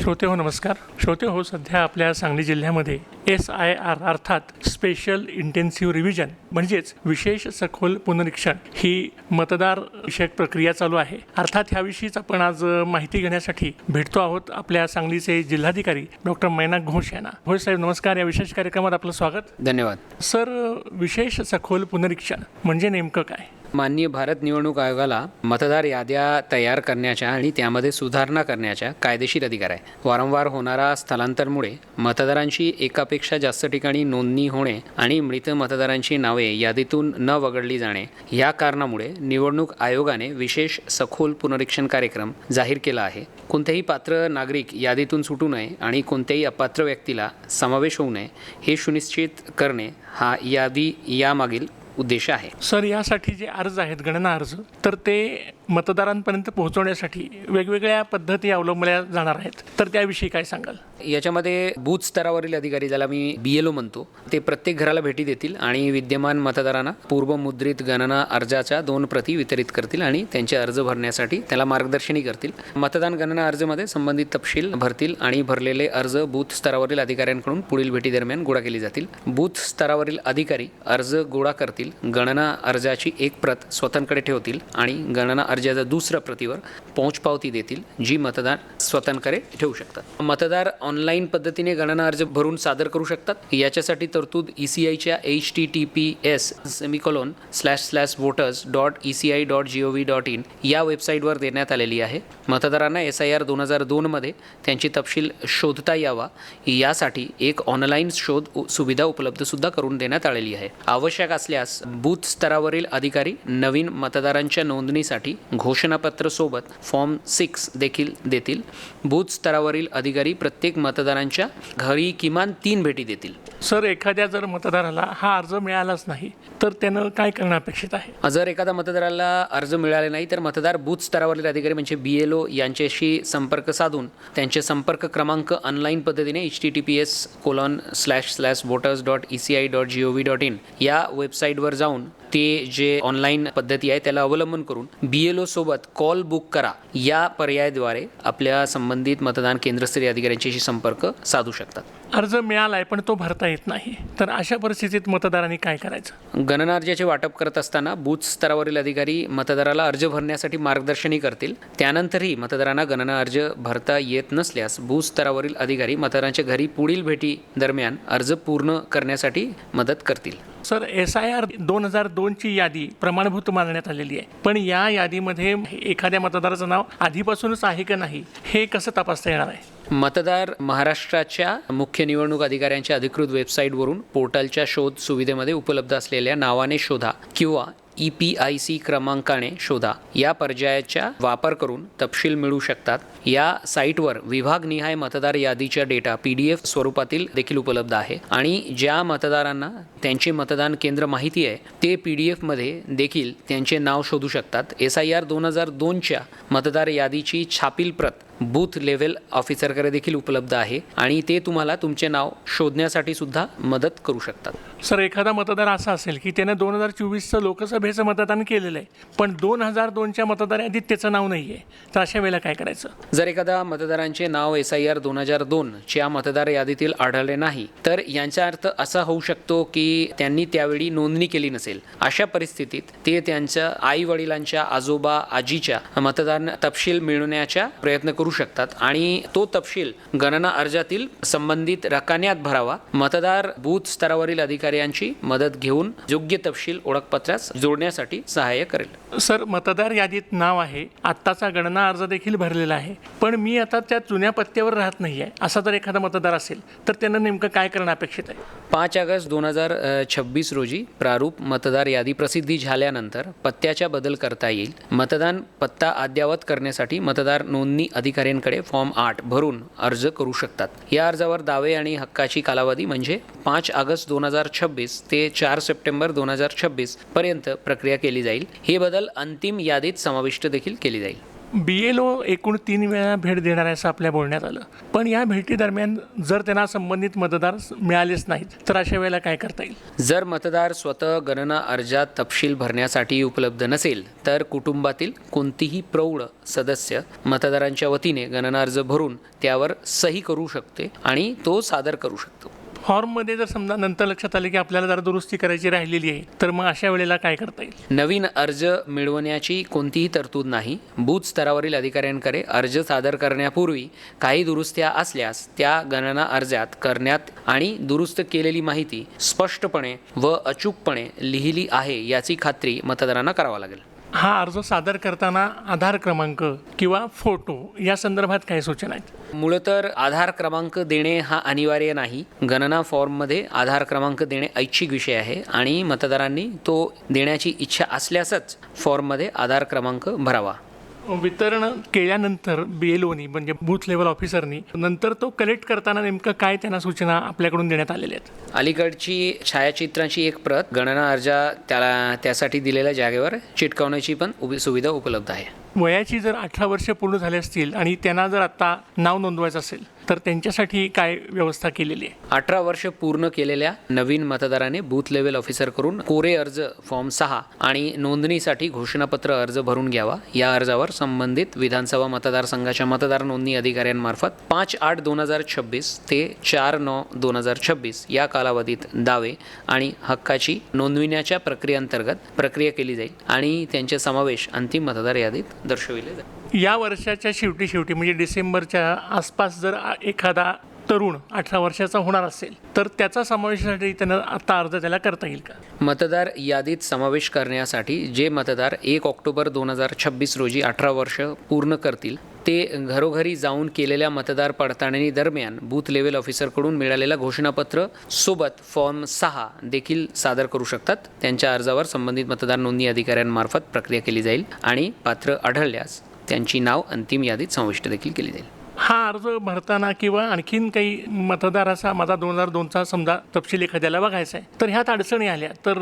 श्रोते हो नमस्कार. श्रोते हो, सध्या आपल्या सांगली जिल्ह्यामध्ये SIR अर्थात स्पेशल इंटेन्सिव्ह रिव्हिजन म्हणजेच विशेष सखोल पुनरीक्षण ही मतदार विषयक प्रक्रिया चालू आहे. अर्थात ह्याविषयीच आपण आज माहिती घेण्यासाठी भेटतो आहोत आपल्या सांगलीचे जिल्हाधिकारी डॉक्टर मैनाक घोष यांना. होय साहेब नमस्कार. या विशेष कार्यक्रमात आपलं स्वागत. धन्यवाद. सर, विशेष सखोल पुनरीक्षण म्हणजे नेमकं काय? माननीय भारत निवडणूक आयोगाला मतदार याद्या तयार करण्याच्या आणि त्यामध्ये सुधारणा करण्याच्या कायदेशीर अधिकार आहे. वारंवार होणारा स्थलांतरमुळे मतदारांची एकापेक्षा जास्त ठिकाणी नोंदणी होणे आणि मृत मतदारांची नावे यादीतून न वगळली जाणे या कारणामुळे निवडणूक आयोगाने विशेष सखोल पुनरीक्षण कार्यक्रम जाहीर केला आहे. कोणतेही पात्र नागरिक यादीतून सुटू नये आणि कोणत्याही अपात्र व्यक्तीला समावेश होऊ नये हे सुनिश्चित करणे हा यामागील उद्देश आहे. सर, यासाठी जे अर्ज आहेत, गणना अर्ज, तर ते मतदारांपर्यंत पोहोचवण्यासाठी वेगवेगळ्या पद्धती अवलंबल्या जाणार आहेत, तर त्याविषयी काय सांगाल? याच्यामध्ये बूथ स्तरावरील अधिकारी, ज्याला मी BLO म्हणतो, ते प्रत्येक घराला भेटी देतील आणि विद्यमान मतदारांना पूर्वमुद्रित गणना अर्जाच्या 2 प्रती वितरित करतील आणि त्यांचे अर्ज भरण्यासाठी त्याला मार्गदर्शनही करतील. मतदान गणना अर्जमध्ये संबंधित तपशील भरतील आणि भरलेले अर्ज बूथ स्तरावरील अधिकाऱ्यांकडून पुढील भेटी दरम्यान गोळा केली जातील. बूथ स्तरावरील अधिकारी अर्ज गोळा करतील, गणना अर्जाची एक प्रत स्वतःकडे ठेवतील आणि गणना अर्जाच्या दुसऱ्या प्रतीवर पोचपावती देतील, जी मतदार स्वतःकडे ठेवू शकतात. मतदार ऑनलाईन पद्धतीने गणना अर्ज भरून सादर करू शकतात. याच्यासाठी तरतूद ECIच्या https://voters.eci.gov.in या वेबसाईटवर देण्यात आलेली आहे. मतदारांना SIR 2002 मध्ये त्यांची तपशील शोधता यावा यासाठी एक ऑनलाईन शोध सुविधा उपलब्ध सुद्धा करून देण्यात आलेली आहे. आवश्यक असल्यास बूथ स्तरावरील अधिकारी नवीन मतदारांच्या नोंदणीसाठी घोषणापत्र सोबत फॉर्म 6 देखील देतील. बूथ स्तरावरील अधिकारी प्रत्येक मतदारांच्या घरी किमान 3 भेटी देतील. सर, एखाद्या जर मतदाराला हा अर्ज मिळालाच नाही तर त्यानं काय करणं अपेक्षित आहे? जर एखाद्या मतदाराला अर्ज मिळाले नाही तर मतदार बूथ स्तरावरील अधिकारी म्हणजे BLO यांच्याशी संपर्क साधून त्यांचे संपर्क क्रमांक ऑनलाईन पद्धतीने https://voters.eci.gov.in या वेबसाईटवर जाऊन ते जे ऑनलाईन पद्धती आहे त्याला अवलंबन करून BLO सोबत कॉल बुक करा या पर्यायाद्वारे आपल्या संबंधित मतदान केंद्रस्तरीय अधिकाऱ्यांच्याशी संपर्क साधू शकतात. अर्ज मिळालाय पण तो भरता येत नाही, तर अशा परिस्थितीत मतदारांनी काय करायचं? गणना अर्जाचे वाटप करत असताना बूथ स्तरावरील अधिकारी मतदाराला अर्ज भरण्यासाठी मार्गदर्शनही करतील. त्यानंतरही मतदारांना गणना अर्ज भरता येत नसल्यास बूथ स्तरावरील अधिकारी मतदारांच्या घरी पुढील भेटी दरम्यान अर्ज पूर्ण करण्यासाठी मदत करतील. सर, SIR 2002 ची यादी प्रमाणभूत मानण्यात आलेली आहे, पण या यादीमध्ये एखाद्या मतदाराचं नाव आधीपासूनच आहे की नाही हे कसं तपासता येणार आहे? मतदार महाराष्ट्राच्या मुख्य निवडणूक अधिकाऱ्यांच्या अधिकृत वेबसाईटवरून पोर्टलच्या शोध सुविधेमध्ये उपलब्ध असलेल्या नावाने शोधा किंवा EPIC क्रमांकाने शोधा या पर्यायाचा वापर करून तपशील मिळू शकतात. या साईटवर विभागनिहाय मतदार यादीच्या डेटा PDF स्वरूपातील देखील उपलब्ध आहे आणि ज्या मतदारांना त्यांचे मतदान केंद्र माहिती आहे ते PDF मध्ये देखील त्यांचे नाव शोधू शकतात. SIR 2002च्या मतदार यादीची छापील प्रत बूथ लेव्हल ऑफिसरकडे देखील उपलब्ध आहे आणि ते तुम्हाला तुमचे नाव शोधण्यासाठी सुद्धा मदत करू शकतात. सर, एखादा मतदार असा असेल की त्याने 2024चं लोकसभेचं मतदान केलेलं आहे पण 2002च्या मतदार यादीत त्याचं नाव नाही आहे, तर अशा वेळेला काय करायचं? जर एखाद्या मतदारांचे नाव SIR 2002च्या मतदार यादीतील आढळले नाही तर यांचा अर्थ असा होऊ शकतो की त्यांनी त्यावेळी नोंदणी केली नसेल. अशा परिस्थितीत ते त्यांच्या आई वडिलांच्या आजोबा आजीच्या मतदान तपशील मिळवण्याचा प्रयत्न करू शकतात आणि तो तपशील गणना अर्जातील संबंधित रकान्यात भरावा. मतदार बूथ स्तरावरील अधिकाऱ्यांची मदत घेऊन योग्य तपशील ओळखपत्रास जोडण्यासाठी सहाय्य करेल. सर, मतदार यादीत नाव आहे, आत्ताचा गणना अर्ज देखील भरलेला आहे, पण मी आता त्या जुन्या पत्त्यावर राहत नाही आहे, असा जर एखादा मतदार असेल तर त्यांना नेमकं काय करणं अपेक्षित आहे? 5 ऑगस्ट 2026 रोजी प्रारूप मतदार यादी प्रसिद्धी झाल्यानंतर पत्त्याचा बदल करता येईल. मतदान पत्ता अद्ययावत करण्यासाठी मतदार नोंदणी अधिकाऱ्यांकडे फॉर्म 8 भरून अर्ज करू शकतात. या अर्जावर दावे आणि हक्काची कालावधी म्हणजे 5 ऑगस्ट 2026 ते 4 सप्टेंबर 2026 पर्यंत प्रक्रिया केली जाईल. हे बदल अंतिम यादीत समाविष्ट देखील केली जाईल. BLO एकूण 3 वेळा भेट देणार आहे असं आपल्या बोलण्यात आलं, पण या भेटीदरम्यान जर त्यांना संबंधित मतदार मिळालेच नाहीत तर अशा वेळेला काय करता येईल? जर मतदार स्वतः गणना अर्जात तपशील भरण्यासाठी उपलब्ध नसेल तर कुटुंबातील कोणतीही प्रौढ सदस्य मतदारांच्या वतीने गणना अर्ज भरून त्यावर सही करू शकते आणि तो सादर करू शकतो. फॉर्ममध्ये जर समजा नंतर लक्षात आलं की आपल्याला जरा दुरुस्ती करायची राहिलेली आहे तर मग अशा वेळेला काय करता येईल? नवीन अर्ज मिळवण्याची कोणतीही तरतूद नाही. बूथ स्तरावरील अधिकाऱ्यांकडे अर्ज सादर करण्यापूर्वी काही दुरुस्त्या असल्यास त्या गणना अर्जात करण्यात आणि दुरुस्त केलेली माहिती स्पष्टपणे व अचूकपणे लिहिली आहे याची खात्री मतदारांना करावी लागेल. हा अर्ज सादर करताना आधार क्रमांक किंवा फोटो या संदर्भात काय सूचना आहेत? मुळं तर आधार क्रमांक देणे हा अनिवार्य नाही. गणना फॉर्ममध्ये आधार क्रमांक देणे ऐच्छिक विषय आहे आणि मतदारांनी तो देण्याची इच्छा असल्यासच फॉर्ममध्ये आधार क्रमांक भरावा. वितरण केल्यानंतर BLOनी म्हणजे बूथ लेवल ऑफिसरनी नंतर तो कलेक्ट करताना नेमकं काय त्यांना सूचना आपल्याकडून देण्यात आलेल्या आहेत? अलीकडची छायाचित्रांची एक प्रत गणना अर्जा त्यासाठी दिलेल्या जागेवर चिटकवण्याची पण सुविधा उपलब्ध आहे. वयाची जर 18 वर्ष पूर्ण झाली असतील आणि त्यांना जर आता नाव नोंदवायचं असेल तर त्यांच्यासाठी काय व्यवस्था केलेली आहे? 18 वर्ष पूर्ण केलेल्या नवीन मतदाराने बूथ लेवल ऑफिसरकडून कोरे अर्ज फॉर्म 6 आणि नोंदणीसाठी घोषणापत्र अर्ज भरून घ्यावा. या अर्जावर संबंधित विधानसभा मतदारसंघाच्या मतदार नोंदणी अधिकाऱ्यांमार्फत 5/8/2026 ते 4/9/2026 या कालावधीत दावे आणि हक्काची नोंदविण्याच्या प्रक्रियेअंतर्गत प्रक्रिया केली जाईल आणि त्यांचे समावेश अंतिम मतदार यादीत दर्शविले जाईल. या वर्षाच्या शेवटी म्हणजे डिसेंबरच्या आसपास जर एखादा तरुण 18 वर्षाचा होणार असेल तर त्याचा समावेशासाठी त्यानं आता अर्ज त्याला करता येईल का? मतदार यादीत समावेश करण्यासाठी जे मतदार 1 ऑक्टोबर 2026 रोजी 18 वर्ष पूर्ण करतील ते घरोघरी जाऊन केलेल्या मतदार पडताळणी दरम्यान बूथ लेवल ऑफिसरकडून मिळालेलं घोषणापत्र सोबत फॉर्म 6 देखील सादर करू शकतात. त्यांच्या अर्जावर संबंधित मतदार नोंदणी अधिकाऱ्यांमार्फत प्रक्रिया केली जाईल आणि पात्र आढळल्यास त्यांची नाव अंतिम यादीत समाविष्ट देखील केली जाईल. हा अर्ज भरताना किंवा आणखीन काही मतदाराचा माझा 2002चा समजा तपशील एखाद्याला बघायचा आहे तर ह्यात अडचणी आल्या तर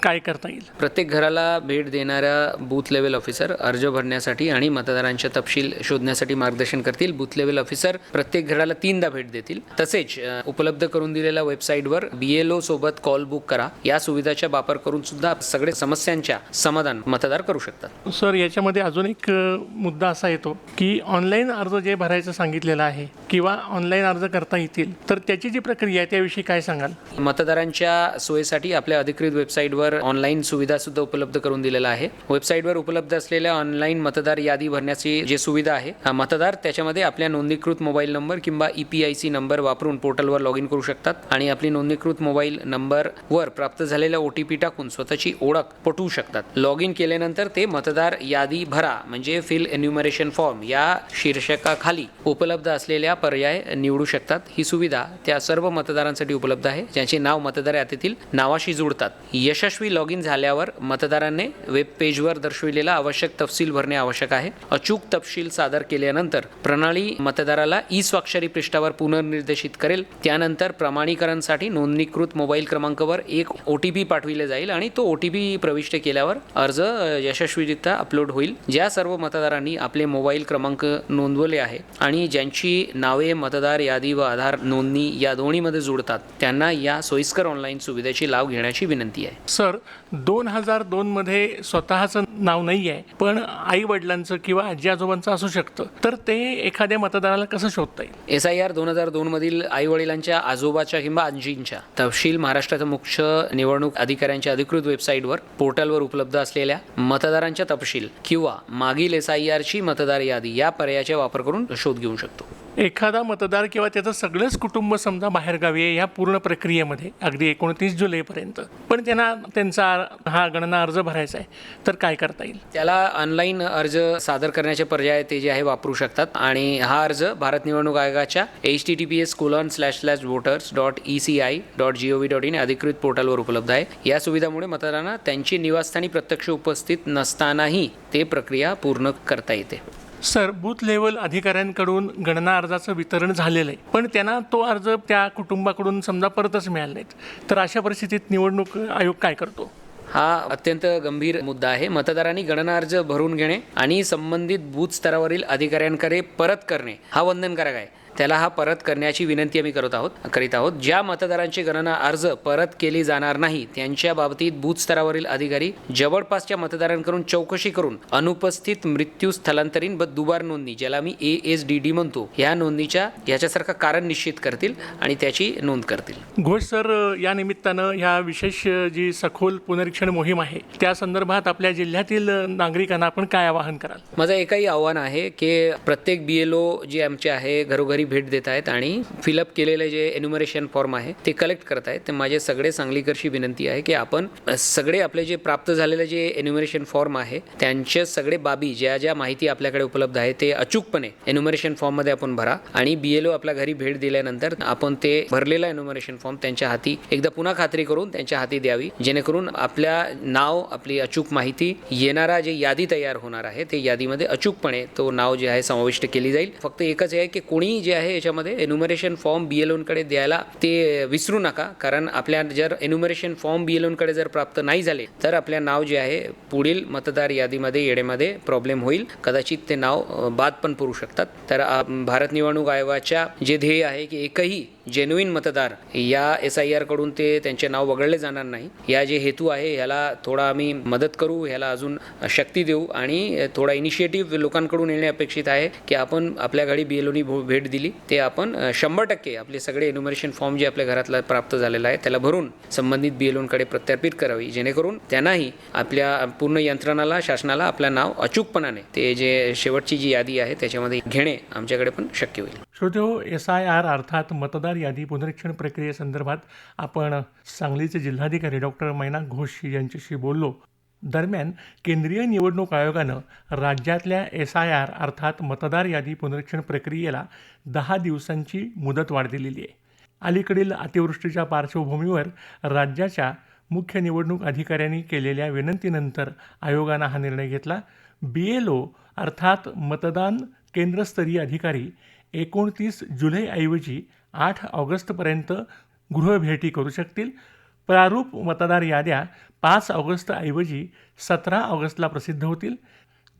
काय करता येईल? प्रत्येक घराला भेट देणाऱ्या बूथ लेवल ऑफिसर अर्ज भरण्यासाठी आणि मतदारांच्या तपशील शोधण्यासाठी मार्गदर्शन करतील. बूथ लेवल ऑफिसर प्रत्येक घराला 3दा भेट देतील. तसेच उपलब्ध करून दिलेल्या वेबसाईटवर BLO सोबत कॉल बुक करा या सुविधाचा वापर करून सुद्धा सगळे समस्यांच्या समाधान मतदार करू शकतात. सर, याच्यामध्ये अजून एक मुद्दा असा येतो की ऑनलाईन अर्ज जे भरायचं सांगितलेलं आहे किंवा ऑनलाईन अर्ज करता येतील तर त्याची जी प्रक्रिया आहे त्याविषयी काय सांगाल? मतदारांच्या सोयीसाठी आपल्या अधिकृत वेबसाईटवर ऑनलाईन सुविधा सुद्धा उपलब्ध करून दिलेला आहे. वेबसाईटवर उपलब्ध असलेल्या ऑनलाईन मतदार यादी भरण्याची जी सुविधा आहे मतदार त्याच्यामध्ये आपल्या नोंदणीकृत मोबाईल नंबर किंवा EPIC नंबर वापरून पोर्टलवर लॉग इन करू शकतात आणि आपली नोंदणीकृत मोबाईल नंबरवर प्राप्त झालेला OTP टाकून स्वतःची ओळख पटवू शकतात. लॉग इन केल्यानंतर ते मतदार यादी भरा म्हणजे फिल एन्युमरेशन फॉर्म या शीर्षकाखाली उपलब्ध असलेल्या पर्याय निवडू शकतात. ही सुविधा त्या सर्व मतदारांसाठी उपलब्ध आहे ज्यांचे नाव मतदार यादीतील नावाशी जुळतात. यशस्वी लॉग इन झाल्यावर मतदारांनी वेब पेजवर दर्शविलेला आवश्यक तपशील भरणे आवश्यक आहे. अचूक तपशील सादर केल्यानंतर प्रणाली मतदाराला स्वाक्षरी पृष्ठावर पुनर्निर्देशित करेल. त्यानंतर प्रमाणीकरणासाठी नोंदणीकृत मोबाईल क्रमांकावर एक OTP पाठविले जाईल आणि तो OTP प्रविष्ट केल्यावर अर्ज यशस्वीरित्या अपलोड होईल. ज्या सर्व मतदारांनी आपले मोबाईल क्रमांक नोंदवले आहे आणि ज्यांची नावे मतदार यादी व आधार नोंदणी या दोन्हीमध्ये जुळतात त्यांना या सोयीस्कर ऑनलाईन सुविधेची लाभ घेण्याची विनंती आहे. सर, 2002 मध्ये स्वतःचं नाव नाही आहे पण आई वडिलांचं किंवा आजी आजोबांचं असू शकतं तर ते एखाद्या मतदाराला कसं शोधता येईल? SIR 2002 मधील आई वडिलांच्या आजोबाच्या किंवा आजींच्या तपशील महाराष्ट्राच्या मुख्य निवडणूक अधिकाऱ्यांच्या अधिकृत वेबसाईटवर पोर्टलवर उपलब्ध असलेल्या मतदारांच्या तपशील किंवा मागील SIR ची मतदार यादी या पर्यायाचा वापर करून शोध घेऊ शकतो. एखादा मतदार किंवा त्याचं सगळंच कुटुंब समजा बाहेरगावी आहे या पूर्ण प्रक्रियेमध्ये अगदी 29 जुलैपर्यंत पण त्यांचा हा गणना अर्ज भरायचा आहे तर काय करता येईल? त्याला ऑनलाईन अर्ज सादर करण्याचे पर्याय ते जे आहे वापरू शकतात आणि हा अर्ज भारत निवडणूक आयोगाच्या https://voters.eci.gov.in अधिकृत पोर्टलवर उपलब्ध आहे. या सुविधामुळे मतदारांना त्यांची निवासस्थानी प्रत्यक्ष उपस्थित नसतानाही ते प्रक्रिया पूर्ण करता येते. सर, बूथ लेवल अधिकाऱ्यांकडून गणना अर्जाचं वितरण झालेलं आहे पण त्यांना तो अर्ज त्या कुटुंबाकडून समजा परतच मिळाला नाहीत तर अशा परिस्थितीत निवडणूक आयोग काय करतो? हा अत्यंत गंभीर मुद्दा आहे. मतदारांनी गणना अर्ज भरून घेणे आणि संबंधित बूथ स्तरावरील अधिकाऱ्यांकडे परत करणे हा बंधनकारक आहे. त्याला हा परत करण्याची विनंती आम्ही करीत आहोत. ज्या मतदारांचे गणना अर्ज परत केले जाणार नाही त्यांच्या बाबतीत बूथ स्तरावरील अधिकारी जवळपासच्या मतदारांकडून चौकशी करून अनुपस्थित, मृत्यू, स्थलांतरीत व दुबार नोंदणी, ज्याला मी ASDD म्हणतो, या नोंदणीच्या याच्यासारखं कारण निश्चित करतील आणि त्याची नोंद करतील. घोष सर, या निमित्तानं ह्या विशेष जी सखोल पुनरीक्षण मोहीम आहे त्या संदर्भात आपल्या जिल्ह्यातील नागरिकांना आपण काय आवाहन कराल? माझं एकही आव्हान आहे की प्रत्येक BLO जे आमचे आहे घरोघरी भेट देत आहेत आणि फिलअप केलेले जे एन्युमरेशन फॉर्म आहे ते कलेक्ट करत आहेत. ते माझे सगळे सांगलीकरशी विनंती आहे की आपण सगळे आपले जे प्राप्त झालेले जे एन्युमरेशन फॉर्म आहे त्यांचे सगळे बाबी ज्या माहिती आपल्याकडे उपलब्ध आहे ते अचूकपणे एन्युमरेशन फॉर्ममध्ये आपण भरा आणि BLO आपल्या घरी भेट दिल्यानंतर आपण ते भरलेला एन्युमरेशन फॉर्म त्यांच्या हाती एकदा पुन्हा खात्री करून त्यांच्या हाती द्यावी, जेणेकरून आपल्या नाव, आपली अचूक माहिती, येणारा जे यादी तयार होणार आहे ते यादीमध्ये अचूकपणे तो नाव जे आहे समाविष्ट केली जाईल. फक्त एकच आहे की कोणी जे आहे याच्यामध्ये एन्युमरेशन फॉर्म BLOंकडे द्यायला ते विसरू नका, कारण आपल्या जर एन्युमरेशन फॉर्म BLOंकडे जर प्राप्त नाही झाले तर आपल्या नाव जे आहे पुढील मतदार यादीमध्ये येण्यामध्ये प्रॉब्लेम होईल. कदाचित ते नाव बाद पण पडू शकतात. तर भारत निवडणूक आयोगाच्या जे ध्येय आहे की एकही जेन्युइन मतदार या SIR कडून ते त्यांचे नाव वगळले जाणार नाही, या जे हेतू आहे ह्याला थोडा आम्ही मदत करू, ह्याला अजून शक्ती देऊ आणि थोडा इनिशिएटिव्ह लोकांकडून येणे अपेक्षित आहे की आपण आपल्या घरी BLOनी भेट दिली ते आपण 100% आपले सगळे एन्युमरेशन फॉर्म जे आपल्या घरातला प्राप्त झालेला आहे त्याला भरून संबंधित BLOंकडे प्रत्यार्पित करावी, जेणेकरून त्यांनाही आपल्या पूर्ण यंत्रणाला, शासनाला आपलं नाव अचूकपणाने ते जे शेवटची जी यादी आहे त्याच्यामध्ये घेणे आमच्याकडे पण शक्य होईल. श्रोतेहो, SIR अर्थात मतदार यादी पुनरीक्षण प्रक्रियेसंदर्भात आपण सांगलीचे जिल्हाधिकारी डॉक्टर मैना घोष यांच्याशी बोललो. दरम्यान केंद्रीय निवडणूक आयोगानं राज्यातल्या SIR अर्थात मतदार यादी पुनरीक्षण प्रक्रियेला 10 दिवसांची मुदतवाढ दिलेली आहे. अलीकडील अतिवृष्टीच्या पार्श्वभूमीवर राज्याच्या मुख्य निवडणूक अधिकाऱ्यांनी केलेल्या विनंतीनंतर आयोगानं हा निर्णय घेतला. BLO अर्थात मतदान केंद्रस्तरीय अधिकारी 29 जुलैऐवजी 8 ऑगस्टपर्यंत गृहभेटी करू शकतील. प्रारूप मतदार याद्या 5 ऑगस्टऐवजी 17 ऑगस्टला प्रसिद्ध होतील.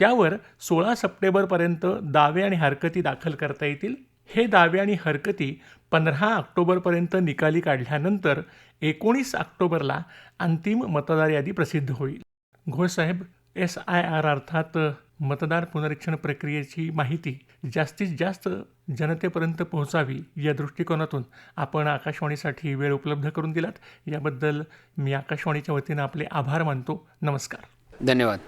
त्यावर 16 सप्टेंबरपर्यंत दावे आणि हरकती दाखल करता येतील. हे दावे आणि हरकती 15 ऑक्टोबरपर्यंत निकाली काढल्यानंतर 19 ऑक्टोबरला अंतिम मतदार यादी प्रसिद्ध होईल. घोषसाहेब, SIR अर्थात मतदार पुनरीक्षण प्रक्रियेची माहिती जास्तीत जास्त जनतेपर्यंत पोहोचावी या दृष्टिकोनातून आपण आकाशवाणीसाठी वेळ उपलब्ध करून दिलात, याबद्दल मी आकाशवाणीच्या वतीनं आपले आभार मानतो. नमस्कार. धन्यवाद.